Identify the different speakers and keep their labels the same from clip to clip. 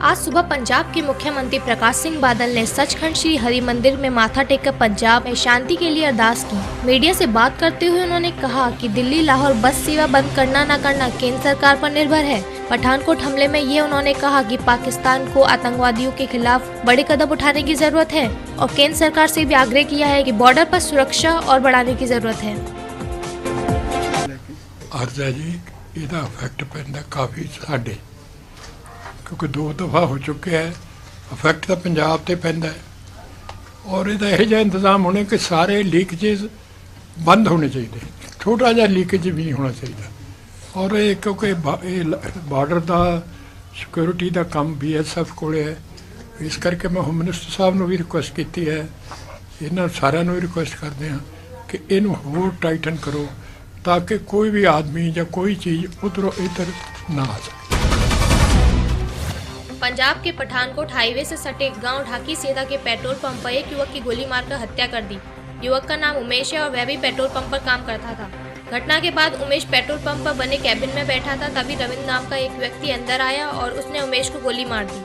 Speaker 1: आज सुबह पंजाब के मुख्यमंत्री प्रकाश सिंह बादल ने सचखंड श्री हरि मंदिर में माथा टेककर पंजाब में शांति के लिए अरदास की। मीडिया से बात करते हुए उन्होंने कहा कि दिल्ली लाहौर बस सेवा बंद करना न करना केंद्र सरकार पर निर्भर है। पठानकोट हमले में ये उन्होंने कहा कि पाकिस्तान को आतंकवादियों के खिलाफ बड़े कदम उठाने की जरूरत है और केंद्र सरकार से भी आग्रह किया है कि बॉर्डर पर सुरक्षा और बढ़ाने की जरूरत है।
Speaker 2: ਇਹਦਾ ਇਫੈਕਟ ਪੈਂਦਾ ਕਾਫੀ ਸਾਡੇ, ਕਿਉਂਕਿ 2 ਦਫਾ ਹੋ ਚੁੱਕਿਆ ਹੈ। ਇਫੈਕਟ ਤਾਂ ਪੰਜਾਬ ਤੇ ਪੈਂਦਾ ਹੈ ਔਰ ਇਹਦਾ ਇਹੋ ਜਿਹਾ ਇੰਤਜ਼ਾਮ ਹੋਣੇ ਕਿ ਸਾਰੇ ਲੀਕੇਜ ਬੰਦ ਹੋਣੇ ਚਾਹੀਦੇ, ਛੋਟਾ ਜਿਹਾ ਲੀਕੇਜ ਵੀ ਨਹੀਂ ਹੋਣਾ ਚਾਹੀਦਾ। ਔਰ ਇਹ ਕਿਉਂਕਿ ਇਹ ਬਾਰਡਰ ਦਾ ਸਿਕਿਉਰਿਟੀ ਦਾ ਕੰਮ BSF ਕੋਲੇ ਹੈ, ਇਸ ਕਰਕੇ ਮੈਂ ਹੋਮ ਮਿਨਿਸਟਰ ਸਾਹਿਬ ਨੂੰ ਵੀ ਰਿਕੁਐਸਟ ਕੀਤੀ ਹੈ, ਇਹਨਾਂ ਸਾਰਿਆਂ ਨੂੰ ਵੀ ਰਿਕੁਐਸਟ ਕਰਦੇ ਹਾਂ ਕਿ ਇਹਨੂੰ ਹੋਰ ਟਾਈਟਨ ਕਰੋ ताकि कोई भी आदमी या कोई चीज उधर इधर ना आ सके।
Speaker 1: पंजाब के पठानकोट हाईवे से सटे गांव ढाकी सेधा के पेट्रोल पंप पर एक युवक की गोली मारकर हत्या कर दी। युवक का नाम उमेश है और वह भी पेट्रोल पंप पर काम करता था। घटना के बाद उमेश पेट्रोल पंप पर बने कैबिन में बैठा था, तभी रविंद्र नाम का एक व्यक्ति अंदर आया और उसने उमेश को गोली मार दी,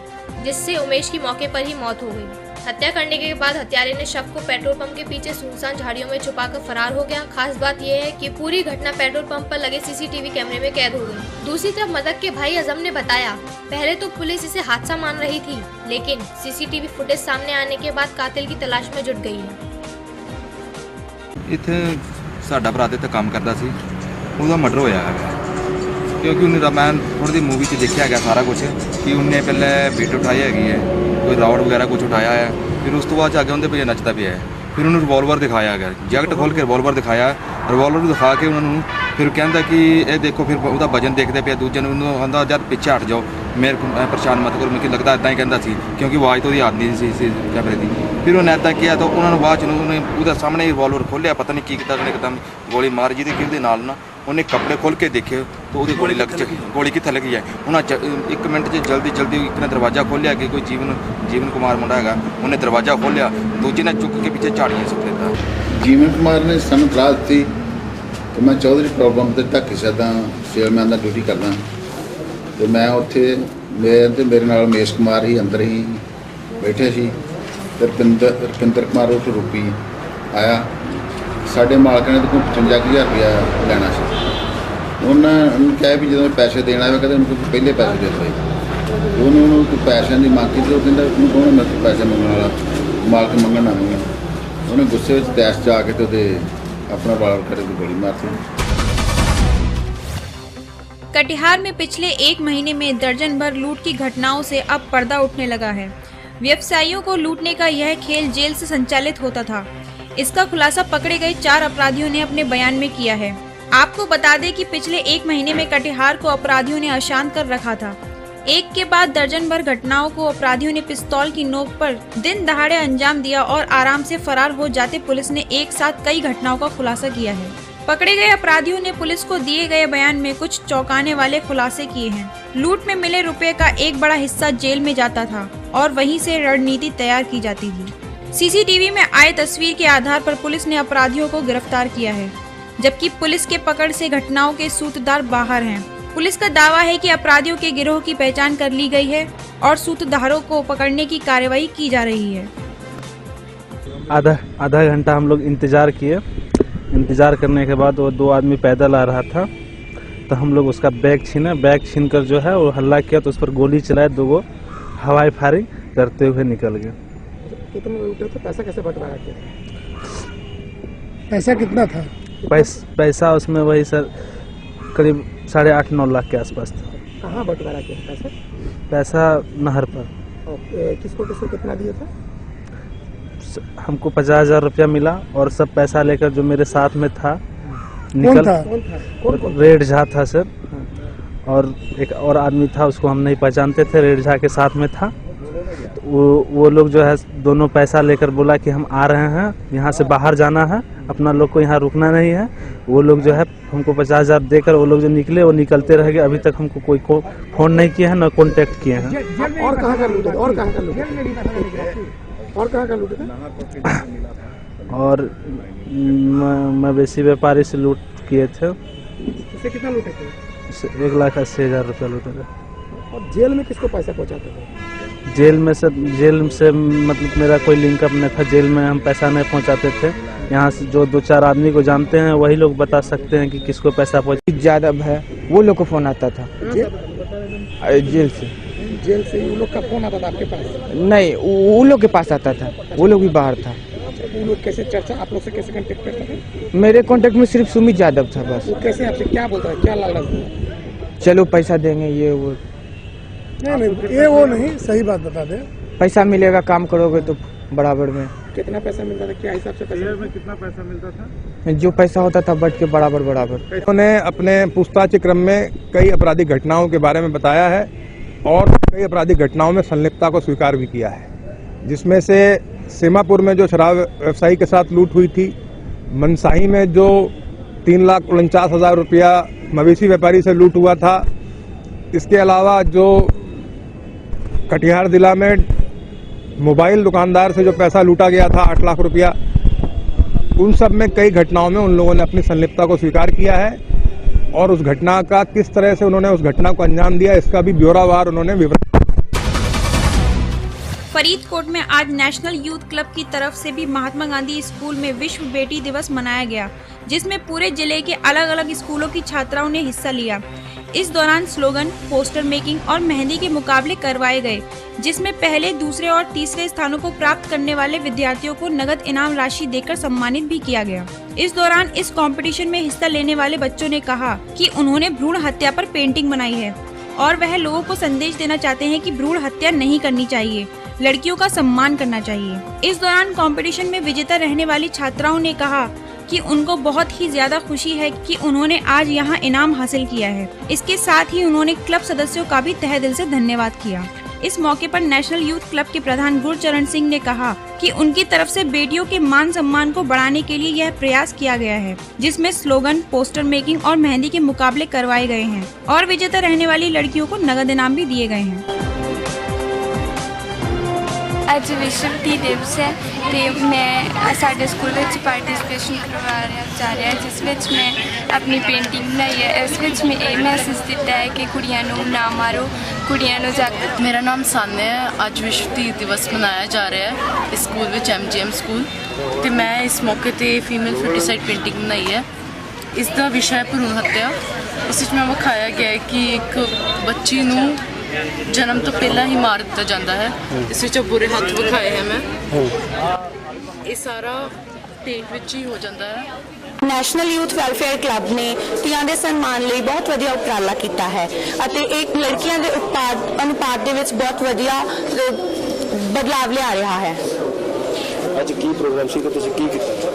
Speaker 1: जिससे उमेश की मौके पर ही मौत हो गई। हत्या करने के बाद हत्यारे ने शव को पेट्रोल पंप के पीछे सुनसान झाड़ियों में छुपाकर फरार हो गया। खास बात यह है कि पूरी घटना पेट्रोल पंप पर लगे CCTV कैमरे में कैद हो गई। दूसरी तरफ मदक के भाई अजम ने बताया, पहले तो पुलिस इसे हादसा मान रही थी, लेकिन CCTV फुटेज सामने आने के बाद कातिल की तलाश में जुट गई है।
Speaker 3: इत्थे साडा भरा ते काम करदा सी, ਉਹਦਾ मर्डर होया है क्योंकि उन्हें मैं थोड़ी दी मूवी च देखा है सारा कुछ कि उन्हें पहले बीट उठाई है, कोई राउड वगैरह कुछ उठाया है, फिर उस तो बाद आगे उनके पे नचता भी है, फिर उन्होंने रिवॉल्वर दिखाया गया, जैकेट खोल के रिवॉल्वर दिखाया, रिवॉल्वर दिखा के उन्होंने फिर कहता कि ये देखो, फिर वह वजन देखते पे दूजे आंदा यार पीछे हट जाओ, मेरे को परेशान मत करो, मुझे लगता इदा ही कहता सी क्योंकि आवाज़ तो याद नहीं सी कैमरे की। फिर उन्हें इदा किया तो उन्होंने बाद उन्हें सामने रिवॉल्वर खोलिया, पता नहीं की एकदम गोली मार जी कि नाल ना उन्हें कपड़े खोल के देखे तो वो गोली कितने लगी है। उन्हें 1 मिनट जल्दी एक ने दरवाज़ा खोलिया कि कोई जीवन कुमार मुंडा है, उन्हें दरवाज़ा खोलिया, दूजे ने चुक के पीछे झाड़ियाँ सुट देता।
Speaker 4: जीवन कुमार ने सानू तलाह दी तो मैं चौधरी प्रॉब्लम से ढाकी सदा सेलमैन का ड्यूटी करदा, तो मैं उत्थे मेरे नाल उमेश कुमार ही अंदर ही बैठे सी, रपिंदर कुमार उस रूपी आया, साढ़े मालक ने तो 55,000 रुपया लेना सी। उन्होंने कहा भी जो पैसे देना है कहते उनको पहले पैसे दे दे, उन्होंने पैसों की मांग की तो कहता उन्होंने मेरे पैसे मंगने वाला मालक मंगन ना मंगे, उन्हें गुस्से में तैश च आके तो अपना बाल करे तो गोली मारती।
Speaker 5: कटिहार में पिछले 1 महीने में दर्जन भर लूट की घटनाओं से अब पर्दा उठने लगा है। व्यवसायियों को लूटने का यह खेल जेल से संचालित होता था। इसका खुलासा पकड़े गए 4 अपराधियों ने अपने बयान में किया है। आपको बता दें कि पिछले 1 महीने में कटिहार को अपराधियों ने अशांत कर रखा था। एक के बाद दर्जन भर घटनाओं को अपराधियों ने पिस्तौल की नोक पर दिन दहाड़े अंजाम दिया और आराम से फरार हो जाते पुलिस ने एक साथ कई घटनाओं का खुलासा किया है। पकड़े गए अपराधियों ने पुलिस को दिए गए बयान में कुछ चौंकाने वाले खुलासे किए हैं। लूट में मिले रुपए का एक बड़ा हिस्सा जेल में जाता था और वहीं से रणनीति तैयार की जाती थी। CCTV में आए तस्वीर के आधार पर पुलिस ने अपराधियों को गिरफ्तार किया है, जबकि पुलिस के पकड़ से घटनाओं के सूत्रधार बाहर हैं। पुलिस का दावा है कि अपराधियों के गिरोह की पहचान कर ली गई है और सूत्रधारों को पकड़ने की कार्रवाई की जा रही है।
Speaker 6: आधा घंटा हम लोग इंतजार किए। इंतजार करने के बाद वो 2 आदमी पैदल आ रहा था, तो हम लोग उसका बैग छीन कर जो है वो हल्ला किया, तो उस पर गोली चलाए, 2 हवाई फायरिंग करते हुए निकल गए।
Speaker 7: कितने लूटे थे? पैसा कैसे बंटवारा किया? पैसा कितना था?
Speaker 6: पैसा उसमें वही सर करीब 8.5-9 लाख के आसपास था।
Speaker 7: कहाँ बंटवारा किया
Speaker 6: पैसा नहर पर।
Speaker 7: किसको कितना दिया था?
Speaker 6: हमको 50,000 रुपया मिला और सब पैसा लेकर जो मेरे साथ में था
Speaker 7: कौन?
Speaker 6: रेड झा था सर, और एक और आदमी था, उसको हम नहीं पहचानते थे, रेड झा के साथ में था। वो लोग जो है दोनों पैसा लेकर बोला कि हम आ रहे हैं, यहाँ से बाहर जाना है, अपना लोग को यहाँ रुकना नहीं है। वो लोग जो है हमको 50,000 देकर वो लोग जो निकले वो निकलते रह गए। अभी तक हमको कोई फोन नहीं किया है, न कॉन्टेक्ट किए हैं।
Speaker 7: और कहाँ का लूटे?
Speaker 6: और मवेशी व्यापारी से लूट किए थे।
Speaker 7: कितना लूटे थे?
Speaker 6: 1,80,000 रुपया लूटे थे।
Speaker 7: और जेल में किसको पैसा पहुंचाते थे?
Speaker 6: जेल से मतलब मेरा कोई लिंकअप नहीं था। जेल में हम पैसा नहीं पहुंचाते थे। यहाँ से जो 2-4 आदमी को जानते हैं वही लोग बता सकते हैं कि किसको पैसा पहुंचा।
Speaker 8: यादव है, वो लोग को फोन आता था जेल से।
Speaker 7: जेल से वो लोग का फोन आता था आपके पास?
Speaker 8: नहीं, वो लोग के पास आता था, वो लोग भी बाहर था।
Speaker 7: वो लोग कैसे चर्चा आप लोग से कैसे कांटेक्ट करते थे?
Speaker 8: मेरे कांटेक्ट में सिर्फ सुमित यादव था बस।
Speaker 7: वो कैसे आपसे क्या बोलता है, क्या लालच?
Speaker 8: चलो पैसा देंगे, ये वो।
Speaker 7: नहीं, ये वो नहीं, सही बात बता दे।
Speaker 8: पैसा मिलेगा, काम करोगे तो बराबर में।
Speaker 7: कितना पैसा मिलता था, क्या हिसाब से पैसा
Speaker 9: में कितना पैसा मिलता था?
Speaker 8: जो पैसा होता था बट के बराबर।
Speaker 9: उन्होंने अपने पूछताछ के क्रम में कई आपराधिक घटनाओं के बारे में बताया है और कई आपराधिक घटनाओं में संलिप्तता को स्वीकार भी किया है, जिसमें से सीमापुर में जो शराब व्यवसायी के साथ लूट हुई थी, मनसाही में जो 3,49,000 रुपया मवेशी व्यापारी से लूट हुआ था, इसके अलावा जो कटिहार जिला में मोबाइल दुकानदार से जो पैसा लूटा गया था 8 लाख रुपया, उन सब में कई घटनाओं में उन लोगों ने अपनी संलिप्तता को स्वीकार किया है और उस घटना का किस तरह से उन्होंने उस घटना को अंजाम दिया, इसका भी ब्यौरावार उन्होंने विवरण।
Speaker 5: फरीदकोट में आज नेशनल यूथ क्लब की तरफ से भी महात्मा गांधी स्कूल में विश्व बेटी दिवस मनाया गया, जिसमें पूरे जिले के अलग अलग स्कूलों की छात्राओं ने हिस्सा लिया। इस दौरान स्लोगन, पोस्टर मेकिंग और मेहंदी के मुकाबले करवाए गए, जिसमें पहले, दूसरे और तीसरे स्थानों को प्राप्त करने वाले विद्यार्थियों को नगद इनाम राशि देकर सम्मानित भी किया गया। इस दौरान इस कंपटीशन में हिस्सा लेने वाले बच्चों ने कहा कि उन्होंने भ्रूण हत्या पर पेंटिंग बनाई है और वह लोगों को संदेश देना चाहते हैं कि भ्रूण हत्या नहीं करनी चाहिए, लड़कियों का सम्मान करना चाहिए। इस दौरान कंपटीशन में विजेता रहने वाली छात्राओं ने कहा कि उनको बहुत ही ज्यादा खुशी है कि उन्होंने आज यहाँ इनाम हासिल किया है। इसके साथ ही उन्होंने क्लब सदस्यों का भी तहे दिल से धन्यवाद किया। इस मौके पर नेशनल यूथ क्लब के प्रधान गुरचरण सिंह ने कहा कि उनकी तरफ से बेटियों के मान सम्मान को बढ़ाने के लिए यह प्रयास किया गया है, जिसमें स्लोगन, पोस्टर मेकिंग और मेहंदी के मुकाबले करवाए गए हैं और विजेता रहने वाली लड़कियों को नगद इनाम भी दिए गए हैं।
Speaker 10: ਅੱਜ ਵਿਸ਼ਵ ਟੀ ਦਿਵਸ ਹੈ ਤੇ ਮੈਂ ਸਾਡੇ ਸਕੂਲ ਵਿੱਚ ਪਾਰਟਿਸਿਪੇਸ਼ਨ ਕਰਵਾ ਜਾ ਰਿਹਾ ਜਿਸ ਵਿੱਚ ਮੈਂ ਆਪਣੀ ਪੇਂਟਿੰਗ ਬਣਾਈ ਹੈ। ਇਸ ਵਿੱਚ ਮੈਂ ਇਹ ਮੈਸੇਜ ਦਿੱਤਾ ਹੈ ਕਿ ਕੁੜੀਆਂ ਨੂੰ ਨਾ ਮਾਰੋ, ਕੁੜੀਆਂ ਨੂੰ ਜਾਗਰੂਕ।
Speaker 11: ਮੇਰਾ ਨਾਮ ਸਾਨਿਆ ਹੈ। ਅੱਜ ਵਿਸ਼ਵ ਟੀ ਦਿਵਸ ਮਨਾਇਆ ਜਾ ਰਿਹਾ ਹੈ ਇਸ ਸਕੂਲ ਵਿੱਚ, MGM ਸਕੂਲ, ਤੇ ਮੈਂ ਇਸ ਮੌਕੇ ਤੇ ਫੀਮੇਲ ਫੀਟੀਸਾਈਡ ਪੇਂਟਿੰਗ ਬਣਾਈ ਹੈ। ਇਸ ਦਾ ਵਿਸ਼ਾ ਹੈ ਭਰੂਣ ਹੱਤਿਆ। ਇਸ ਵਿੱਚ ਮੈਂ ਵਿਖਾਇਆ ਗਿਆ ਹੈ ਕਿ ਇੱਕ ਬੱਚੀ ਨੂੰ जन्म तो पहला ही मार दिता जाता है। इस विच बुरे हथ विखाए हैं मैं, ये सारा पेंट विच ही हो जाता है।
Speaker 12: ਨੈਸ਼ਨਲ ਯੂਥ ਵੈਲਫੇਅਰ ਕਲੱਬ ਨੇ ਧੀਆਂ ਦੇ ਸਨਮਾਨ ਲਈ ਬਹੁਤ ਵਧੀਆ ਉਪਰਾਲਾ ਕੀਤਾ ਹੈ ਅਤੇ ਇੱਕ ਲੜਕੀਆਂ ਦੇ ਅਨੁਪਾਤ ਦੇ ਵਿੱਚ ਬਹੁਤ ਵਧੀਆ ਬਦਲਾਵ ਲਿਆ ਰਿਹਾ ਹੈ।
Speaker 13: ਅੱਜ ਕੀ ਪ੍ਰੋਗਰਾਮ ਸੀ ਤੇ ਤੁਸੀਂ ਕੀ ਕੀਤਾ?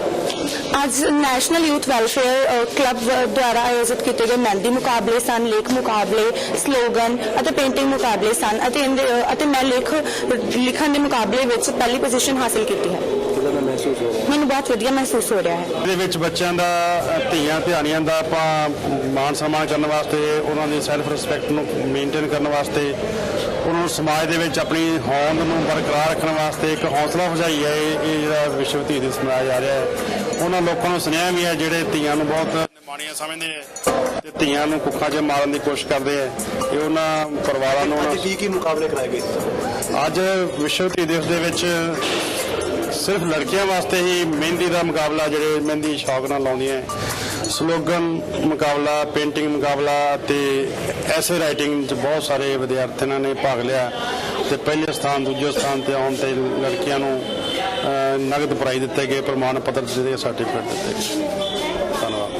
Speaker 12: ਅੱਜ ਨੈਸ਼ਨਲ ਯੂਥ ਵੈਲਫੇਅਰ ਕਲੱਬ ਦੁਆਰਾ ਆਯੋਜਿਤ ਕੀਤੇ ਗਏ ਮਹਿੰਦੀ ਮੁਕਾਬਲੇ ਸਨ, ਲੇਖ ਮੁਕਾਬਲੇ, ਸਲੋਗਨ ਅਤੇ ਪੇਂਟਿੰਗ ਮੁਕਾਬਲੇ ਸਨ ਅਤੇ ਮੈਂ ਲਿਖਣ ਦੇ ਮੁਕਾਬਲੇ ਵਿੱਚ ਪਹਿਲੀ ਪੋਜੀਸ਼ਨ ਹਾਸਲ ਕੀਤੀ ਹੈ। ਮੈਨੂੰ ਬਹੁਤ ਵਧੀਆ ਮਹਿਸੂਸ ਹੋ ਰਿਹਾ ਹੈ।
Speaker 9: ਇਹਦੇ ਵਿੱਚ ਬੱਚਿਆਂ ਦਾ, ਧੀਆਂ ਧਿਆਣੀਆਂ ਦਾ ਆਪਾਂ ਮਾਣ ਸਨਮਾਨ ਕਰਨ ਵਾਸਤੇ, ਉਹਨਾਂ ਦੀ ਸੈਲਫ ਰਿਸਪੈਕਟ ਨੂੰ ਮੇਨਟੇਨ ਕਰਨ ਵਾਸਤੇ, ਉਹਨਾਂ ਨੂੰ ਸਮਾਜ ਦੇ ਵਿੱਚ ਆਪਣੀ ਹੋਂਦ ਨੂੰ ਬਰਕਰਾਰ ਰੱਖਣ ਵਾਸਤੇ ਇੱਕ ਹੌਸਲਾ ਅਫਜ਼ਾਈ ਹੈ। ਇਹ ਜਿਹੜਾ ਵਿਸ਼ਵ ਧੀ ਦਿਵਸ ਮਨਾਇਆ ਜਾ ਰਿਹਾ ਹੈ, ਉਹਨਾਂ ਲੋਕਾਂ ਨੂੰ ਸੁਨੇਹਾ ਵੀ ਹੈ ਜਿਹੜੇ ਧੀਆਂ ਨੂੰ ਬਹੁਤ ਨਿਮਾਣੀਆਂ ਸਮਝਦੇ ਹੈ ਤੇ ਧੀਆਂ ਨੂੰ ਕੁੱਖਾਂ 'ਚ ਮਾਰਨ ਦੀ ਕੋਸ਼ਿਸ਼ ਕਰਦੇ ਹੈ। ਇਹ ਉਹਨਾਂ ਪਰਿਵਾਰਾਂ ਨੂੰ
Speaker 13: ਕੀ ਮੁਕਾਬਲੇ ਕਰਾਏ ਗਏ?
Speaker 9: ਅੱਜ ਵਿਸ਼ਵ ਧੀ ਦਿਵਸ ਦੇ ਵਿੱਚ ਸਿਰਫ ਲੜਕੀਆਂ ਵਾਸਤੇ ਹੀ ਮਹਿੰਦੀ ਦਾ ਮੁਕਾਬਲਾ, ਜਿਹੜੇ ਮਹਿੰਦੀ ਸ਼ੌਕ ਨਾਲ ਲਾਉਂਦੀਆਂ, ਸਲੋਗਨ ਮੁਕਾਬਲਾ, ਪੇਂਟਿੰਗ ਮੁਕਾਬਲਾ ਤੇ ਐਸੇ ਰਾਈਟਿੰਗ 'ਚ ਬਹੁਤ ਸਾਰੇ ਵਿਦਿਆਰਥੀਆਂ ਨੇ ਭਾਗ ਲਿਆ ਤੇ ਪਹਿਲੇ ਸਥਾਨ, ਦੂਜੇ ਸਥਾਨ ਤੇ ਆਉਣ ਤੇ ਲੜਕੀਆਂ ਨੂੰ ਨਗਦ ਪ੍ਰਾਈਜ਼ ਦਿੱਤੇ ਗਏ, ਪ੍ਰਮਾਣ ਪੱਤਰ ਦਿੱਤੇ ਗਏ, ਸਰਟੀਫਿਕੇਟ ਦਿੱਤੇ ਗਏ। ਧੰਨਵਾਦ।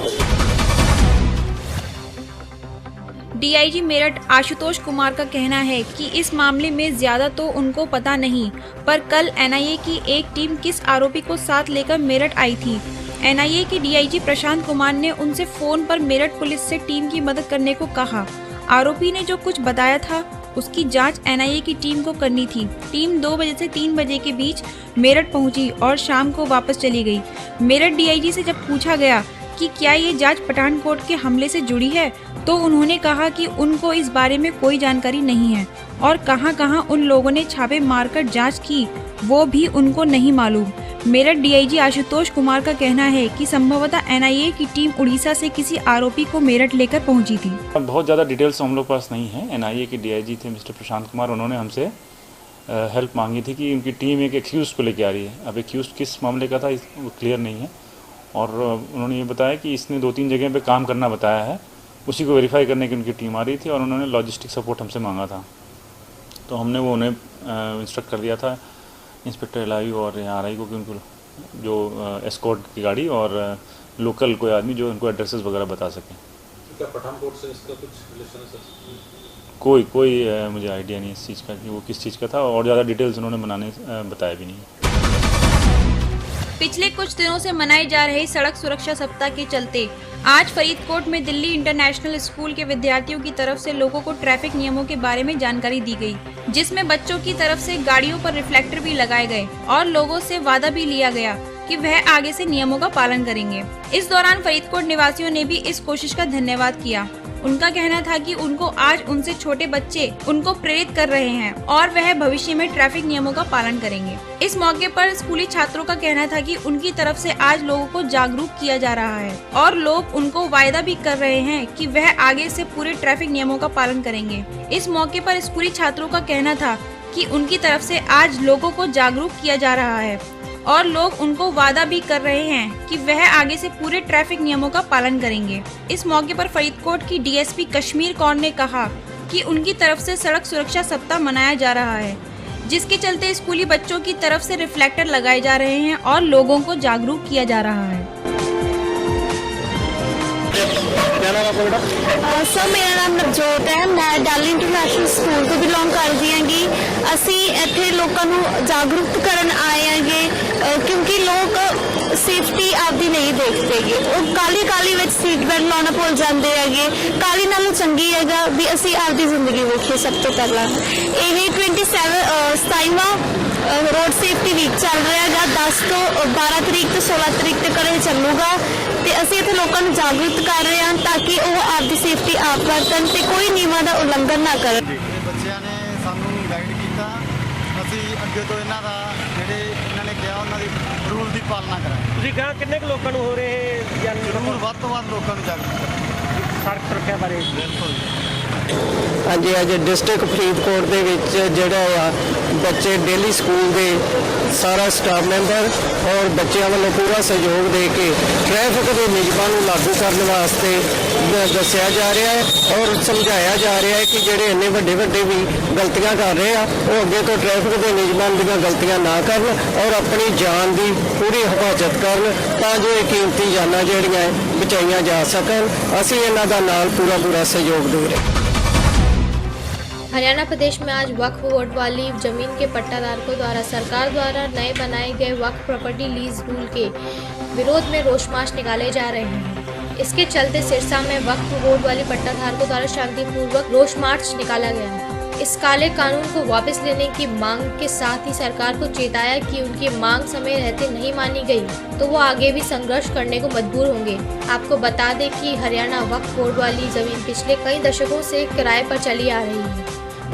Speaker 5: डीआईजी मेरठ आशुतोष कुमार का कहना है कि इस मामले में ज्यादा तो उनको पता नहीं, पर कल एनआईए की एक टीम किस आरोपी को साथ लेकर मेरठ आई थी। एनआईए के डीआईजी प्रशांत कुमार ने उनसे फोन पर मेरठ पुलिस से टीम की मदद करने को कहा। आरोपी ने जो कुछ बताया था उसकी जांच एनआईए की टीम को करनी थी। टीम 2 बजे से 3 बजे के बीच मेरठ पहुंची और शाम को वापस चली गई। मेरठ डीआईजी से जब पूछा गया कि क्या ये जांच पठानकोट के हमले से जुड़ी है, तो उन्होंने कहा कि उनको इस बारे में कोई जानकारी नहीं है और कहां-कहां उन लोगों ने छापे मारकर जांच की वो भी उनको नहीं मालूम। मेरठ डीआईजी आशुतोष कुमार का कहना है कि संभवतः एनआईए की टीम उड़ीसा से किसी आरोपी को मेरठ लेकर पहुंची थी।
Speaker 14: बहुत ज़्यादा डिटेल्स हम लोग पास नहीं है। एनआईए के डीआईजी थे मिस्टर प्रशांत कुमार, उन्होंने हमसे हेल्प मांगी थी कि उनकी टीम एक एक्यूज़ को लेके आ रही है। अब एक्यूज़ किस मामले का था वो क्लियर नहीं है, और उन्होंने ये बताया कि इसने 2-3 जगह पे काम करना बताया है, उसी को वेरीफाई करने की उनकी टीम आ रही थी, और उन्होंने लॉजिस्टिक सपोर्ट हमसे मांगा था। तो हमने वो उन्हें इंस्ट्रक्ट कर दिया था, इंस्पेक्टर एलआई और आरआई को, कि उनको जो एस्कॉर्ट की गाड़ी और लोकल कोई आदमी जो उनको एड्रेसेस वगैरह बता सके।
Speaker 15: क्या पठानकोट से इसका कुछ रिलेशन है?
Speaker 14: कोई मुझे आइडिया नहीं इस चीज़ का कि वो किस चीज़ का था, और ज़्यादा डिटेल्स उन्होंने बताया भी नहीं।
Speaker 5: पिछले कुछ दिनों से मनाए जा रहे सड़क सुरक्षा सप्ताह के चलते आज फरीदकोट में दिल्ली इंटरनेशनल स्कूल के विद्यार्थियों की तरफ से लोगों को ट्रैफिक नियमों के बारे में जानकारी दी गई, जिसमें बच्चों की तरफ से गाड़ियों पर रिफ्लेक्टर भी लगाए गए और लोगों से वादा भी लिया गया कि वह आगे से नियमों का पालन करेंगे। इस दौरान फरीदकोट निवासियों ने भी इस कोशिश का धन्यवाद किया। उनका कहना था कि उनको आज उनसे छोटे बच्चे उनको प्रेरित कर रहे हैं और वह भविष्य में ट्रैफिक नियमों का पालन करेंगे। इस मौके पर स्कूली छात्रों का कहना था कि उनकी तरफ से आज लोगों को जागरूक किया जा रहा है और लोग उनको वायदा भी कर रहे हैं कि वह आगे से पूरे ट्रैफिक नियमों का पालन करेंगे। इस मौके पर स्कूली छात्रों का कहना था कि उनकी तरफ से आज लोगों को जागरूक किया जा रहा है और लोग उनको वादा भी कर रहे हैं कि वह आगे से पूरे ट्रैफिक नियमों का पालन करेंगे। इस मौके पर फरीदकोट की डीएसपी कश्मीर कौर ने कहा कि उनकी तरफ से सड़क सुरक्षा सप्ताह मनाया जा रहा है, जिसके चलते स्कूली बच्चों की तरफ से रिफ्लेक्टर लगाए जा रहे हैं और लोगों को जागरूक किया जा रहा है।
Speaker 12: सर मेरा नाम नवजोत है, मैं दिल्ली इंटरनेशनल स्कूल ਤੋਂ ਬਿਲੋਂਗ ਕਰਦੀ ਹਾਂਗੀ। ਅਸੀਂ ਇੱਥੇ ਲੋਕਾਂ ਨੂੰ ਜਾਗਰੂਕ ਕਰਨ ਆਏ ਹਾਂਗੇ ਕਿਉਂਕਿ ਲੋਕ ਸੇਫਟੀ ਆਪਦੀ ਨਹੀਂ ਦੇਖਦੇਗੇ। ਉਹ ਕਾਲੀ ਵਿੱਚ ਸੀਟ ਬੈਲਟ ਲਾਉਣਾ ਭੁੱਲ ਜਾਂਦੇ ਹੈਗੇ। ਕਾਲੀ ਨਾਲੋਂ ਚੰਗੀ ਹੈਗਾ ਵੀ ਅਸੀਂ ਆਪਦੀ ਜ਼ਿੰਦਗੀ ਵੇਖੀਏ ਸਭ ਤੋਂ ਪਹਿਲਾਂ। ਇਹ 27ਵਾਂ रोड सेफ्टी वीक चल रहा है, 10 ਤੋਂ 12 ਤਰੀਕ ਤੋਂ 16 ਤਰੀਕ ਤੱਕ ਇਹ ਚੱਲੂਗਾ ਤੇ ਅਸੀਂ ਇੱਥੇ ਲੋਕਾਂ ਨੂੰ ਜਾਗਰੂਕ ਕਰ ਰਹੇ ਹਾਂ ਤਾਂ ਕਿ ਉਹ ਆਪਦੀ ਸੇਫਟੀ ਆਪ ਵਰਤਣ ਤੇ ਕੋਈ ਨਿਯਮਾਂ ਦਾ ਉਲੰਘਣ ਨਾ ਕਰਨ।
Speaker 16: ਬੱਚਿਆਂ ਨੇ ਸਾਨੂੰ ਗਾਈਡ ਕੀਤਾ, ਅਸੀਂ ਅੱਗੇ ਤੋਂ ਇਹਨਾਂ ਦਾ ਜਿਹੜੇ ਇਹਨਾਂ ਨੇ ਕਿਹਾ ਉਹਨਾਂ ਦੀ ਰੂਲ ਦੀ ਪਾਲਣਾ ਕਰਾਂਗੇ।
Speaker 7: ਤੁਸੀਂ ਗਾਂ ਕਿੰਨੇ ਕੁ ਲੋਕਾਂ ਨੂੰ ਹੋ ਰਹੇ
Speaker 16: ਜ਼ਰੂਰ ਵੱਧ ਤੋਂ ਵੱਧ ਲੋਕਾਂ ਨੂੰ ਜਾਗਰੂਕ ਕਰਾਂਗੇ
Speaker 7: ਸੜਕ ਸੁਰੱਖਿਆ ਬਾਰੇ।
Speaker 16: ਬਿਲਕੁਲ
Speaker 17: ਹਾਂਜੀ, ਅੱਜ ਡਿਸਟ੍ਰਿਕਟ ਫਰੀਦਕੋਟ ਦੇ ਵਿੱਚ ਜਿਹੜਾ ਆ ਬੱਚੇ ਡੇਲੀ ਸਕੂਲ ਦੇ ਸਾਰਾ ਸਟਾਫ ਮੈਂਬਰ ਔਰ ਬੱਚਿਆਂ ਵੱਲੋਂ ਪੂਰਾ ਸਹਿਯੋਗ ਦੇ ਕੇ ਟ੍ਰੈਫਿਕ ਦੇ ਨਿਯਮਾਂ ਨੂੰ ਲਾਗੂ ਕਰਨ ਵਾਸਤੇ ਦੱਸਿਆ ਜਾ ਰਿਹਾ ਹੈ ਔਰ ਸਮਝਾਇਆ ਜਾ ਰਿਹਾ ਹੈ ਕਿ ਜਿਹੜੇ ਇੰਨੇ ਵੱਡੇ ਵੀ ਗਲਤੀਆਂ ਕਰ ਰਹੇ ਆ ਉਹ ਅੱਗੇ ਤੋਂ ਟ੍ਰੈਫਿਕ ਦੇ ਨਿਯਮਾਂ ਦੀਆਂ ਗਲਤੀਆਂ ਨਾ ਕਰਨ ਔਰ ਆਪਣੀ ਜਾਨ ਦੀ ਪੂਰੀ ਹਿਫਾਜ਼ਤ ਕਰਨ ਤਾਂ ਜੋ ਇਹ ਕੀਮਤੀ ਜਾਨਾਂ ਜਿਹੜੀਆਂ ਬਚਾਈਆਂ ਜਾ ਸਕਣ। ਅਸੀਂ ਇਹਨਾਂ ਦਾ ਨਾਲ ਪੂਰਾ ਸਹਿਯੋਗ ਦੇ ਰਹੇ ਹਾਂ।
Speaker 1: हरियाणा प्रदेश में आज वक्फ बोर्ड वाली जमीन के पट्टाधारकों द्वारा सरकार द्वारा नए बनाए गए वक्फ प्रॉपर्टी लीज रूल के विरोध में रोष मार्च निकाले जा रहे हैं। इसके चलते सिरसा में वक्फ बोर्ड वाली पट्टाधारकों द्वारा शांतिपूर्वक रोष मार्च निकाला गया। इस काले कानून को वापस लेने की मांग के साथ ही सरकार को चेताया कि उनकी मांग समय रहते नहीं मानी गई तो वो आगे भी संघर्ष करने को मजबूर होंगे। आपको बता दें कि हरियाणा वक्फ बोर्ड वाली जमीन पिछले कई दशकों से किराए पर चली आ रही है,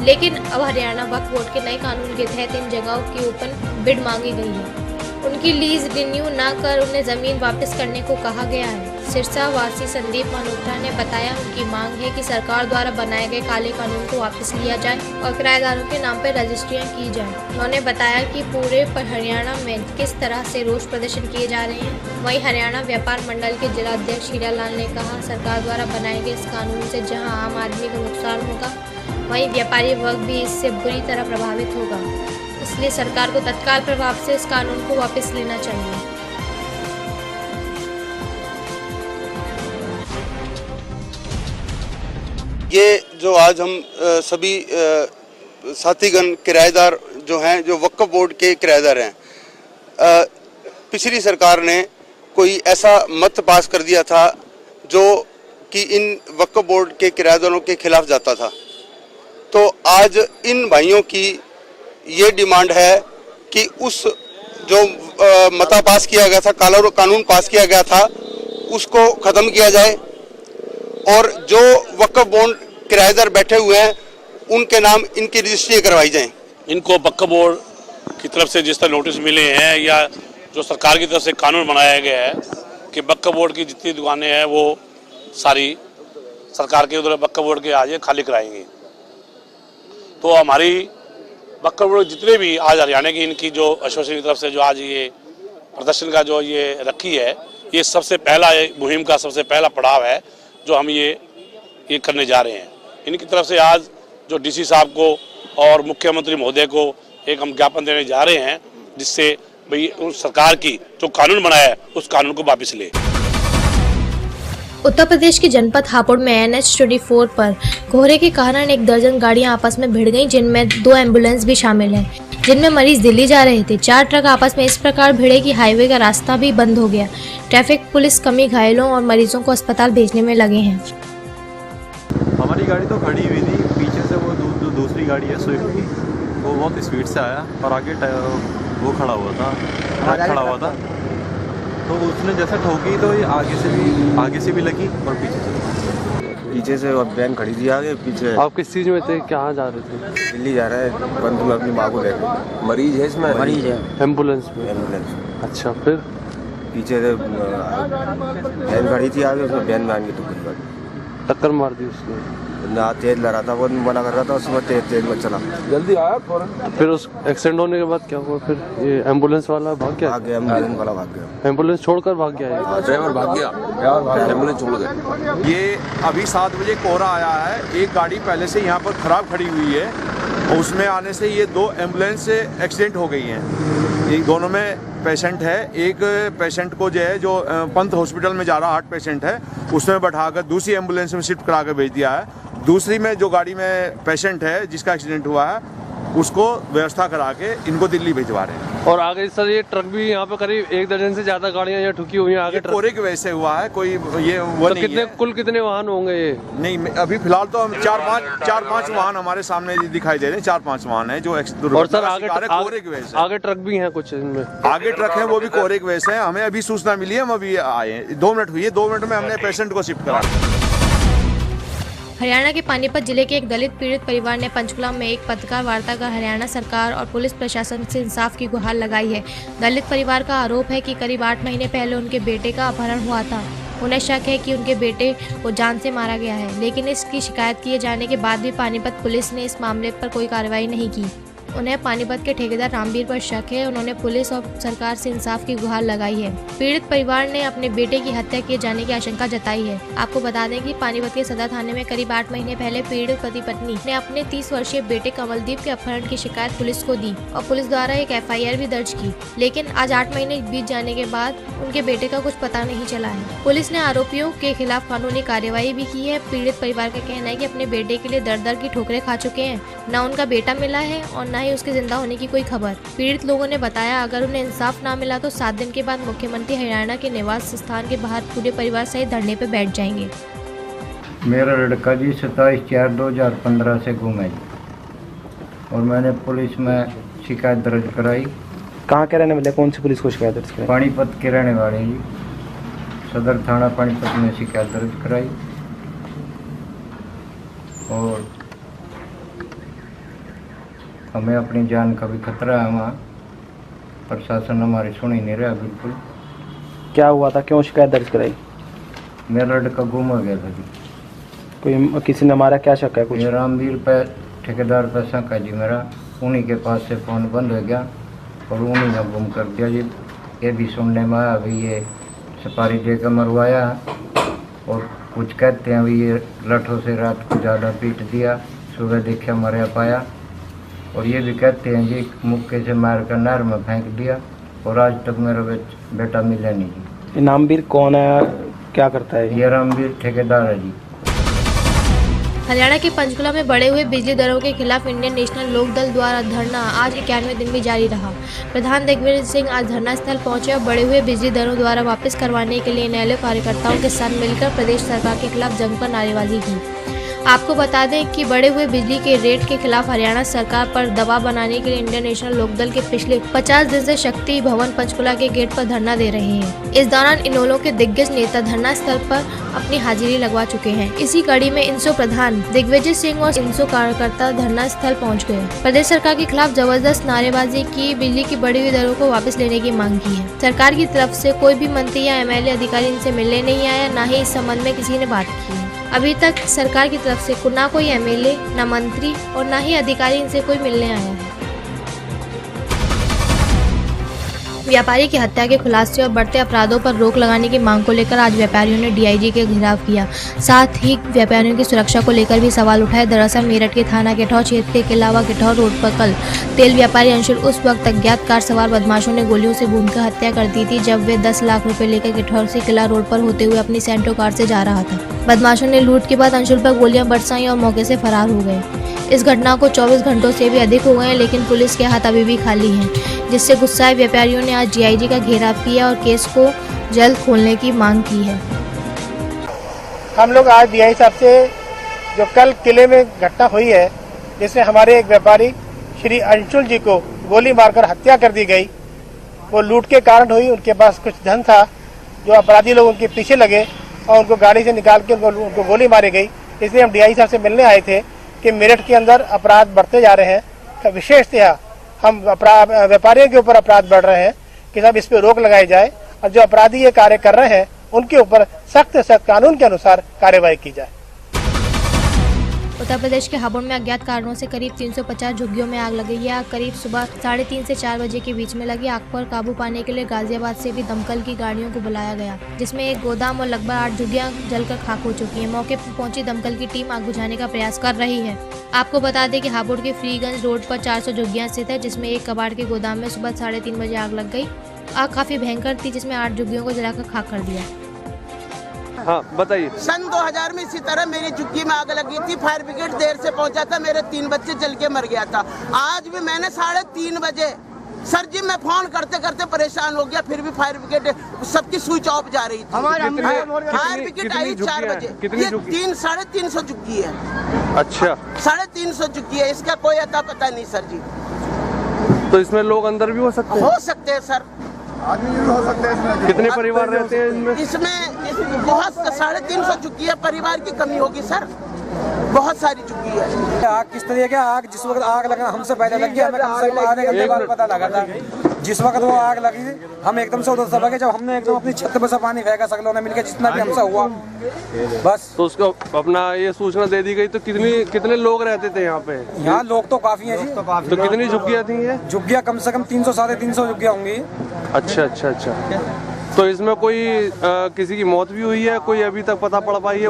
Speaker 1: लेकिन अब हरियाणा वक्फ बोर्ड के नए कानून के तहत इन जगहों की ओपन बिड मांगी गई है। उनकी लीज रिन्यू न कर उन्हें ज़मीन वापस करने को कहा गया है। सिरसा वासी संदीप मल्होत्रा ने बताया उनकी मांग है कि सरकार द्वारा बनाए गए काले कानून को वापस लिया जाए और किराएदारों के नाम पर रजिस्ट्रियाँ की जाए। उन्होंने बताया कि पूरे हरियाणा में किस तरह से रोष प्रदर्शन किए जा रहे हैं। वहीं हरियाणा व्यापार मंडल के जिला अध्यक्ष हीरालाल ने कहा सरकार द्वारा बनाए गए इस कानून से जहाँ आम आदमी को नुकसान होगा वहीं व्यापारी वर्ग भी इससे बुरी तरह प्रभावित होगा, इसलिए सरकार को तत्काल प्रभाव से इस कानून को वापस लेना चाहिए।
Speaker 18: ये जो आज हम सभी साथीगण किराएदार जो हैं, जो वक्फ बोर्ड के किराएदार हैं, पिछली सरकार ने कोई ऐसा मत पास कर दिया था जो कि इन वक्फ बोर्ड के किराएदारों के खिलाफ जाता था। तो आज इन भाइयों की ये डिमांड है कि उस जो मता पास किया गया था, कानून पास किया गया था, उसको ख़त्म किया जाए और जो वक्फ बोर्ड किराएदार बैठे हुए हैं उनके नाम इनकी रजिस्ट्री करवाई जाए।
Speaker 19: इनको वक्फ बोर्ड की तरफ से जिस तरह नोटिस मिले हैं या जो सरकार की तरफ से कानून बनाया गया है कि वक्फ बोर्ड की जितनी दुकानें हैं वो सारी सरकार के उधर वक्फ बोर्ड के आज खाली कराएंगे। तो हमारी वक्फ बोर्ड जितने भी आज हरियाणा की इनकी जो एसोसिएशन की तरफ से जो आज ये प्रदर्शन का जो ये रखी है, ये सबसे पहला मुहिम का सबसे पहला पड़ाव है जो हम ये करने जा रहे हैं। इनकी तरफ से आज जो डीसी साहब को और मुख्यमंत्री महोदय को एक हम ज्ञापन देने जा रहे हैं, जिससे भाई उस सरकार की जो कानून बनाया है उस कानून को वापस ले।
Speaker 1: उत्तर प्रदेश के जनपद हापुड़ में NH-24 पर कोहरे के कारण एक दर्जन गाड़ियां आपस में भिड़ गईं, जिनमें 2 एम्बुलेंस भी शामिल हैं, जिनमें मरीज दिल्ली जा रहे थे। 4 ट्रक आपस में इस प्रकार भिड़े कि हाईवे का रास्ता भी बंद हो गया। ट्रैफिक पुलिस कमी घायलों और मरीजों को अस्पताल भेजने में लगे हैं।
Speaker 20: हमारी गाड़ी तो खड़ी हुई थी, पीछे से वो दूसरी गाड़ी है स्विफ्ट की, वो बहुत स्पीड से आया और आगे वो खड़ा हुआ था, ट्रक खड़ा हुआ था, तो उसने जैसे ठोकी तो ये आगे से भी लगी और पीछे से वैन खड़ी थी आगे पीछे। आप किस चीज़ में थे, कहाँ जा रहे थे? दिल्ली जा रहे हैं, बंधु में अपनी माँ को लेकर। मरीज है इसमें? मरीज है एम्बुलेंस में। अच्छा, फिर पीछे से वैन खड़ी थी आगे, उसमें वैन में आगे टक्कर मार दी उसने। ना तेज लगा था, वो मना कर रहा था, उसमें तेज में चला, जल्दी आया फौरन। फिर उस एक्सीडेंट होने के बाद क्या हुआ? फिर ये एम्बुलेंस वाला भाग गया? एम्बुलेंस वाला भाग गया, एम्बुलेंस छोड़कर भाग गया, ड्राइवर भाग गया, एम्बुलेंस छोड़ गया।
Speaker 21: ये अभी 7 बजे कोहरा आया है, एक गाड़ी पहले से यहाँ पर खराब खड़ी हुई है और उसमें आने से ये 2 एम्बुलेंस से एक्सीडेंट हो गई हैं। ये दोनों में पेशेंट है, एक पेशेंट को जो है जो पंत हॉस्पिटल में जा रहा हार्ट पेशेंट है, उसमें बैठाकर दूसरी एम्बुलेंस में शिफ्ट करा कर भेज दिया है। दूसरी में जो गाड़ी में पेशेंट है जिसका एक्सीडेंट हुआ है, उसको व्यवस्था करा के इनको दिल्ली भिजवा रहे हैं।
Speaker 20: और आगे सर ये ट्रक भी यहाँ पे करीब 1 दर्जन से ज्यादा गाड़ियाँ यहाँ ठुकी हुई हैं आगे।
Speaker 21: कोहरे की वजह से हुआ है, कोई ये वो नहीं है।
Speaker 20: कुल कितने वाहन होंगे ये? नहीं,
Speaker 21: अभी फिलहाल तो हम 4-5 वाहन हमारे सामने दिखाई दे रहे हैं, 4-5 वाहन है जो
Speaker 20: और सर आगे
Speaker 21: कोहरे की वजह से।
Speaker 20: आगे ट्रक भी हैं कुछ इनमें?
Speaker 21: आगे ट्रक है, वो भी कोहरे की वजह से। हमें अभी सूचना मिली है, हम अभी आए, 2 मिनट हुई है, 2 मिनट में हमने पेशेंट को शिफ्ट करा।
Speaker 1: हरियाणा के पानीपत जिले के एक दलित पीड़ित परिवार ने पंचकुला में एक पत्रकार वार्ता कर हरियाणा सरकार और पुलिस प्रशासन से इंसाफ की गुहार लगाई है। दलित परिवार का आरोप है कि करीब 8 महीने पहले उनके बेटे का अपहरण हुआ था। उन्हें शक है कि उनके बेटे को जान से मारा गया है, लेकिन इसकी शिकायत किए जाने के बाद भी पानीपत पुलिस ने इस मामले पर कोई कार्रवाई नहीं की। उन्हें पानीपत के ठेकेदार रामवीर पर शक है। उन्होंने पुलिस और सरकार से इंसाफ की गुहार लगाई है। पीड़ित परिवार ने अपने बेटे की हत्या किए जाने की आशंका जताई है। आपको बता दें कि पानीपत के सदर थाने में करीब 8 महीने पहले पीड़ित पति पत्नी ने अपने 30 वर्षीय बेटे कमलदीप के अपहरण की शिकायत पुलिस को दी और पुलिस द्वारा एक FIR भी दर्ज की, लेकिन आज 8 महीने बीत जाने के बाद उनके बेटे का कुछ पता नहीं चला है। पुलिस ने आरोपियों के खिलाफ कानूनी कार्यवाही भी की है। पीड़ित परिवार का कहना है कि अपने बेटे के लिए दर दर की ठोकरें खा चुके हैं, न उनका बेटा मिला है और न ही उसके जिंदा होने की कोई खबर। पीड़ित लोगों ने बताया अगर उन्हें इंसाफ ना मिला तो 7 दिन के बाद मुख्यमंत्री हरियाणा के निवास स्थान के बाहर पूरे परिवार सहित धरने पर बैठ जाएंगे।
Speaker 22: मेरा लड़का जी 27/4/2015 से गुम है जी, और मैंने पुलिस में शिकायत दर्ज कराई।
Speaker 8: कहाँ के रहने वाले, कौन सी पुलिस को शिकायत दर्ज कराई?
Speaker 22: पानीपत के रहने वाले जी, सदर थाना पानीपत में शिकायत दर्ज कराई और हमें अपनी जान का भी खतरा है वहाँ। प्रशासन हमारी सुन ही नहीं रहा बिल्कुल।
Speaker 8: क्या हुआ था, क्यों शिकायत दर्ज कराई?
Speaker 22: मेरा लड़का गुम हो गया था जी।
Speaker 8: कोई किसी ने मारा, क्या शक है कुछ?
Speaker 22: रामवीर पे ठेकेदार पे शक है जी मेरा। उन्हीं के पास से फ़ोन बंद हो गया और उन्हीं ने गुम कर दिया जी। ये भी सुनने में आया अभी ये सफारी दे कर मरवाया और कुछ कहते हैं अभी ये लठों से रात को ज़्यादा पीट दिया, सुबह देखा मरा पाया, और ये भी कहते हैं जी मुक्के से मार कर नहर में फेंक दिया और आज तक मेरा बेटा मिला नहीं जी।
Speaker 8: रामवीर कौन है, क्या करता है?
Speaker 22: ये रामवीर ठेकेदार है जी।
Speaker 1: हरियाणा के पंचकुला में बढ़े हुए बिजली दरों के खिलाफ इंडियन नेशनल लोक दल द्वारा धरना आज 91वें दिन भी जारी रहा। प्रधान दिग्विजय सिंह आज धरना स्थल पहुंचे और बढ़े हुए बिजली दरों द्वारा वापस करवाने के लिए न्यायालय कार्यकर्ताओं के साथ मिलकर प्रदेश सरकार के खिलाफ जमकर नारेबाजी की। आपको बता दें कि बढ़े हुए बिजली के रेट के खिलाफ हरियाणा सरकार पर दबाव बनाने के लिए इंडियन नेशनल लोकदल के पिछले 50 दिन से शक्ति भवन पंचकुला के गेट पर धरना दे रहे हैं। इस दौरान इनेलो के दिग्गज नेता धरना स्थल पर अपनी हाजिरी लगवा चुके हैं। इसी कड़ी में इंसो प्रधान दिग्विजय सिंह और इंसो कार्यकर्ता धरना स्थल पहुँच गए। प्रदेश सरकार के खिलाफ जबरदस्त नारेबाजी की, बिजली की बढ़ी हुई दरों को वापस लेने की मांग की है। सरकार की तरफ से कोई भी मंत्री या MLA अधिकारी इनसे मिलने नहीं आया, न ही इस संबंध में किसी ने बात की है। अभी तक सरकार की तरफ से ना कोई MLA, न मंत्री और न ही अधिकारी इनसे कोई मिलने आया है। व्यापारी की हत्या के खुलासे और बढ़ते अपराधों पर रोक लगाने की मांग को लेकर आज व्यापारियों ने DIG के घेराव किया। साथ ही व्यापारियों की सुरक्षा को लेकर भी सवाल उठाए। दरअसल मेरठ के थाना किठौर क्षेत्र के अलावा किठौर रोड पर कल तेल व्यापारी अंशुल उस वक्त अज्ञात कार सवार बदमाशों ने गोलियों से भूनकर हत्या कर दी थी, जब वे 10 लाख रुपए लेकर किठौर से किला रोड पर होते हुए अपनी सैंट्रो कार से जा रहा था। बदमाशों ने लूट के बाद अंशुल पर गोलियां बरसाई और मौके से फरार हो गए। इस घटना को 24 घंटों से भी अधिक हो गए हैं, लेकिन पुलिस के हाथ अभी भी खाली हैं, जिससे गुस्साए व्यापारियों ने आज DIG का घेराव किया और केस को जल्द खोलने की मांग की है।
Speaker 7: हम लोग आज DIG साहब से जो कल किले में घटना हुई है, जिसमें हमारे एक व्यापारी श्री अंशुल जी को गोली मारकर हत्या कर दी गई, वो लूट के कारण हुई। उनके पास कुछ धन था, जो अपराधी लोग उनके पीछे लगे और उनको गाड़ी से निकाल के उनको गोली मारी गई। इसलिए हम DIG साहब से मिलने आए थे कि मेरठ के अंदर अपराध बढ़ते जा रहे हैं। विशेषतः हम व्यापारियों के ऊपर अपराध बढ़ रहे हैं कि सब इस पर रोक लगाई जाए और जो अपराधी ये कार्य कर रहे हैं उनके ऊपर सख्त से सख्त कानून के अनुसार कार्यवाही की जाए।
Speaker 1: उत्तर प्रदेश के हापुड़ में अज्ञात कारणों से करीब 350 झुग्गियों में आग लगी। यह आग करीब सुबह 3:30 से 4 बजे के बीच में लगी। आग पर काबू पाने के लिए गाजियाबाद से भी दमकल की गाड़ियों को बुलाया गया, जिसमें एक गोदाम और लगभग 8 झुग्गियां जलकर खाक हो चुकी हैं। मौके पर पहुंची दमकल की टीम आग बुझाने का प्रयास कर रही है। आपको बता दें कि हापुड़ के फ्रीगंज रोड पर 400 झुग्गियां स्थित है, जिसमें एक कबाड़ के गोदाम में सुबह 3:30 बजे आग लग गई। आग काफी भयंकर थी, जिसमें 8 झुग्गियों को जलाकर खाक कर दिया।
Speaker 2: हाँ बताइए।
Speaker 3: सन 2000 में इसी तरह मेरी झुग्गी में आग लगी थी। फायर ब्रिगेड देर से पहुंचा था, मेरे 3 बच्चे जल के मर गया था। आज भी मैंने 3:30 बजे सर जी मैं फोन करते करते परेशान हो गया, फिर भी फायर ब्रिगेड सबकी स्विच ऑफ जा रही थी। फायर ब्रिगेड आई 4 बजे। ये 350 झुग्गी है।
Speaker 2: अच्छा
Speaker 3: 350 झुग्गी है, इसका कोई अता पता नहीं सर जी।
Speaker 2: तो इसमें लोग अंदर भी हो सकते
Speaker 3: हैं सर,
Speaker 2: आदमी भी हो सकते हैं इसमें। कितने परिवार रहते हैं इनमें?
Speaker 3: इसमें बहुत 350 झुग्गी है। परिवार की कमी होगी सर, बहुत सारी झुग्गी है।
Speaker 23: आग किस तरह की आग, जिस वक्त आग लगा हमसे पहले लग गया, हमें कम से कम आधे घंटे बाद पता लगा था। जिस वक्त वो आग लगी हम एकदम से उधर से भागे, जब हमने एकदम अपनी छत पर से पानी फेंका सकलों ने मिलकर, जितना भी हमसे हुआ बस।
Speaker 2: तो उसको अपना ये सूचना दे दी गई। तो कितने लोग रहते थे यहाँ पे?
Speaker 23: यहाँ लोग तो काफी हैं जी।
Speaker 2: तो कितनी झुग्गियाँ थी ये?
Speaker 23: झुग्गियाँ कम से कम 300 350 झुग्गियाँ होंगी।
Speaker 2: अच्छा। तो इसमें कोई किसी की मौत भी हुई है? कोई अभी तक पता पड़ पाई है?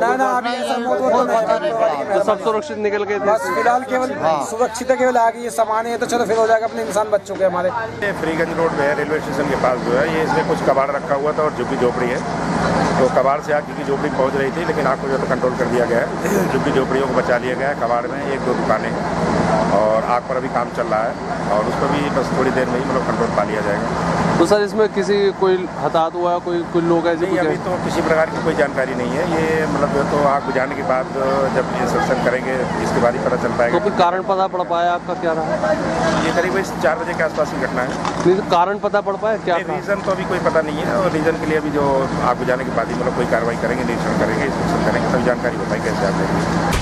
Speaker 2: तो सब सुरक्षित निकल गए थे?
Speaker 23: बस फिलहाल केवल सुरक्षित है, केवल आगे ये सामान है तो चलो फिर हो जाएगा, अपने इंसान बच चुके हमारे।
Speaker 24: फ्रीगंज रोड में है, रेलवे स्टेशन के पास जो है, ये इसमें कुछ कबाड़ रखा हुआ था और झुग्गी झोपड़ी है। तो कबाड़ से आग की झोपड़ी पहुंच रही थी, लेकिन आग को जो है कंट्रोल कर दिया गया है। झुग्गी झोपड़ियों को बचा लिया गया है। कबाड़ में 1-2 दुकानें और आग पर अभी काम चल रहा है और उस पर भी बस थोड़ी देर में ही कंट्रोल पा लिया जाएगा।
Speaker 2: तो सर इसमें किसी कोई हताहत हुआ, कोई लोग है?
Speaker 24: नहीं, अभी तो किसी प्रकार की कोई जानकारी नहीं है। ये जो तो आग बुझाने के बाद जब इंस्पेक्शन करेंगे इसके बाद ही पता चल पाएगा।
Speaker 2: तो कोई कारण पता पड़ पाया आपका क्या रहा?
Speaker 24: ये करीब 4 बजे के आसपास की घटना है।
Speaker 2: नहीं तो कारण पता पड़ पाया क्या?
Speaker 24: रीज़न तो अभी कोई पता नहीं है और रीज़न के लिए अभी जो आग बुझाने के बाद ही कोई कार्रवाई करेंगे, निरीक्षण करेंगे, इंस्पेक्शन करेंगे, तभी जानकारी हो पाएगी कैसे आग लगी।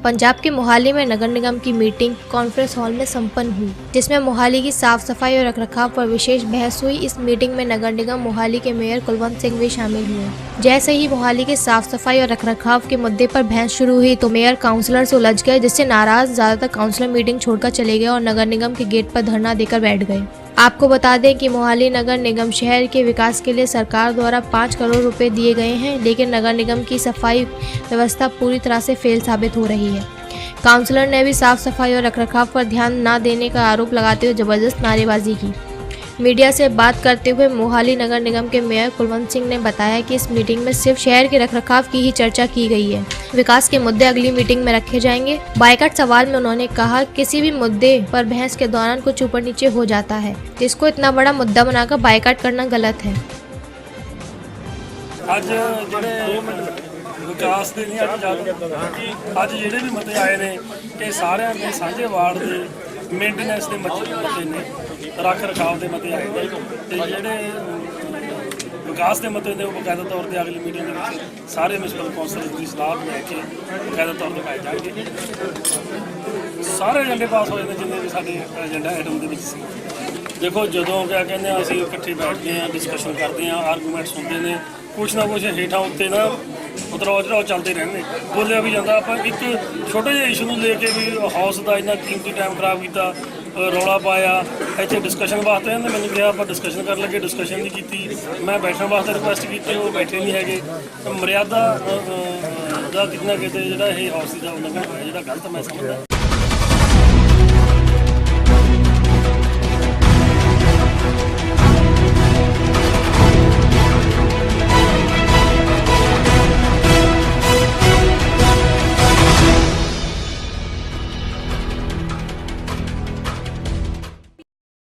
Speaker 1: पंजाब के मोहाली में नगर निगम की मीटिंग कॉन्फ्रेंस हॉल में संपन्न हुई, जिसमें मोहाली की साफ सफाई और रखरखाव पर विशेष बहस हुई। इस मीटिंग में नगर निगम मोहाली के मेयर कुलवंत सिंह भी शामिल हुए। जैसे ही मोहाली के साफ सफाई और रखरखाव के मुद्दे पर बहस शुरू हुई तो मेयर काउंसलर से उलझ गए, जिससे नाराज ज्यादातर काउंसलर मीटिंग छोड़कर चले गए और नगर निगम के गेट पर धरना देकर बैठ गए। आपको बता दें कि मोहाली नगर निगम शहर के विकास के लिए सरकार द्वारा 5 करोड़ रुपए दिए गए हैं, लेकिन नगर निगम की सफाई व्यवस्था पूरी तरह से फेल साबित हो रही है। काउंसलर ने भी साफ सफाई और रखरखाव पर ध्यान न देने का आरोप लगाते हुए जबरदस्त नारेबाजी की। मीडिया से बात करते हुए मोहाली नगर निगम के मेयर कुलवंत सिंह ने बताया कि इस मीटिंग में सिर्फ शहर के रखरखाव की ही चर्चा की गई है। विकास के मुद्दे अगली मीटिंग में रखे जाएंगे। बाइकाट सवाल में उन्होंने कहा किसी भी मुद्दे पर बहस के दौरान कुछ ऊपर नीचे हो जाता है, इसको इतना बड़ा मुद्दा बनाकर बाइकाट करना गलत है।
Speaker 25: आज
Speaker 4: ਵਿਕਾਸ ਦੇ ਨਹੀਂ ਅੱਜ ਅੱਜ ਜਿਹੜੇ ਵੀ ਮਤੇ ਆਏ ਨੇ ਇਹ ਸਾਰਿਆਂ ਦੇ ਸਾਂਝੇ ਵਾਰਡ ਦੇ ਮੇਨਟੇਨੈਂਸ ਦੇ ਮਤੇ ਨੇ, ਰੱਖ ਰਖਾਵ ਦੇ ਮਤੇ ਆਏ ਨੇ ਤੇ ਜਿਹੜੇ ਵਿਕਾਸ ਦੇ ਮਤੇ ਨੇ ਉਹ ਬਕਾਇਦਾ ਤੌਰ ਤੇ ਅਗਲੀ ਮੀਟਿੰਗ ਦੇ ਵਿੱਚ ਸਾਰੇ ਮਿਊਨਿਸਪਲ ਕੌਂਸਲ ਦੀ ਸਲਾਹ ਲੈ ਕੇ ਬਕਾਇਦਾ ਤੌਰ ਤੇ ਪਾਏ ਜਾਣਗੇ। ਸਾਰੇ ਏਜੰਡੇ ਪਾਸ ਹੋਏ ਨੇ ਜਿੰਨੇ ਵੀ ਸਾਡੇ ਏਜੰਡਾ ਆਈਟਮ ਦੇ ਵਿੱਚ ਸੀ। ਦੇਖੋ ਜਦੋਂ ਕਿਆ ਕਹਿੰਦੇ ਆ ਅਸੀਂ ਇਕੱਠੇ ਬੈਠਦੇ ਹਾਂ, ਡਿਸਕਸ਼ਨ ਕਰਦੇ ਹਾਂ, ਆਰਗੂਮੈਂਟਸ ਹੁੰਦੇ ਨੇ, ਕੁਛ ਨਾ ਕੁਛ ਹੇਠਾਂ ਉੱਤੇ ਨਾ ਉਤਰਾਅ ਚੜਾਅ ਚੱਲਦੇ ਰਹਿੰਦੇ, ਬੋਲਿਆ ਵੀ ਜਾਂਦਾ। ਆਪਾਂ ਇੱਕ ਛੋਟੇ ਜਿਹੇ ਇਸ਼ੂ ਨੂੰ ਲੈ ਕੇ ਵੀ ਹਾਊਸ ਦਾ ਇੰਨਾ ਕੀਮਤੀ ਟਾਈਮ ਖਰਾਬ ਕੀਤਾ, ਰੌਲਾ ਪਾਇਆ, ਇੱਥੇ ਡਿਸਕਸ਼ਨ ਵਾਸਤੇ ਇਹਨੇ ਮੈਨੂੰ ਕਿਹਾ ਆਪਾਂ ਡਿਸਕਸ਼ਨ ਕਰਨ ਲੱਗੇ, ਡਿਸਕਸ਼ਨ ਨਹੀਂ ਕੀਤੀ। ਮੈਂ ਬੈਠਣ ਵਾਸਤੇ ਰਿਕੁਐਸਟ ਕੀਤੀ, ਉਹ ਬੈਠੇ ਨਹੀਂ ਹੈਗੇ। ਮਰਿਆਦਾ ਦਾ ਕਿਤੇ ਨਾ ਕਿਤੇ ਜਿਹੜਾ ਇਹ ਹਾਊਸ ਦਾ ਉਲੰਘਣ ਹੋਇਆ, ਜਿਹੜਾ ਗਲਤ ਮੈਂ ਸਮਝਦਾ।